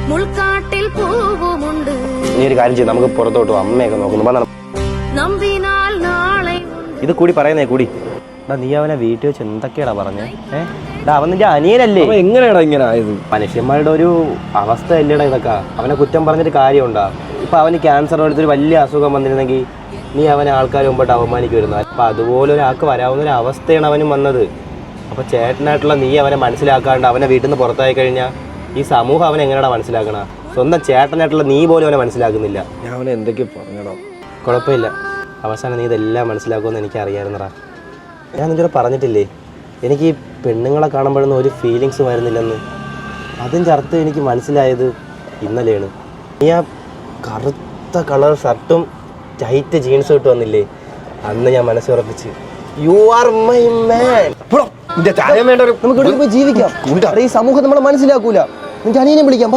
മുൾക്കാട്ടിൽ പൂവുമുണ്ട്. നീ ഒരു കാര്യം ചെയ്യും, നമുക്ക് പുറത്തോട്ട് അമ്മയൊക്കെ നോക്കുന്നു. നമ്പിനാൽ നാളെ ഇത് കൂടി പറയുന്നേ കൂടി. നീ അവനെ വീട്ടിൽ വെച്ച് എന്തൊക്കെയാടാ പറഞ്ഞേ? അവൻ നിന്റെ അനിയനല്ലേ? എങ്ങനെയാടാ ഇങ്ങനെ ആയത്? മനുഷ്യന്മാരുടെ ഒരു അവസ്ഥ അല്ലേടാ ഇതൊക്കെ. അവനെ കുറ്റം പറഞ്ഞിട്ട് കാര്യമുണ്ടാ? ഇപ്പൊ അവന് ക്യാൻസർ എടുത്തൊരു വലിയ അസുഖം വന്നിരുന്നെങ്കിൽ നീ അവനെ ആൾക്കാർ മുമ്പോട്ട് അവമാനിക്കുമായിരുന്നു. അപ്പൊ അതുപോലെ ഒരാൾക്ക് വരാവുന്ന ഒരു അവസ്ഥയാണ് അവനും വന്നത്. അപ്പൊ ചേട്ടനായിട്ടുള്ള നീ അവനെ മനസ്സിലാക്കാണ്ട് അവനെ വീട്ടിൽ നിന്ന് പുറത്തായി കഴിഞ്ഞാൽ ഈ സമൂഹം അവനെ എങ്ങനെയാ മനസ്സിലാക്കണ? സ്വന്തം ചേട്ടനായിട്ടുള്ള നീ പോലും അവനെ മനസ്സിലാക്കുന്നില്ല. ഞാൻ അവനെ എന്തൊക്കെ പറഞ്ഞോ? കുഴപ്പമില്ല, അവസാനം നീ ഇതെല്ലാം മനസ്സിലാക്കുമെന്ന് എനിക്ക് അറിയാമായിരുന്നടാ. ഞാൻ നിന്നോട് പറഞ്ഞിട്ടില്ലേ എനിക്ക് ഈ പെണ്ണുങ്ങളെ കാണുമ്പോഴൊന്നും ഒരു ഫീലിങ്സ് വരുന്നില്ലെന്ന്? അതിൻ്റെ അർത്ഥം എനിക്ക് മനസ്സിലായത് ഇന്നലെയാണ്. നീ ആ കറുത്ത കളർ ഷർട്ടും ടൈറ്റ് ജീൻസും ഇട്ട് വന്നില്ലേ, അന്ന് ഞാൻ മനസ്സുറപ്പിച്ച് യു ആർ മൈ മാൻ. നമുക്ക് ഇവിടെ പോയി ജീവിക്കാം. ഈ സമൂഹം നമ്മളെ മനസ്സിലാക്കൂല. നിന്റെ അനിയനെ വിളിക്കാം.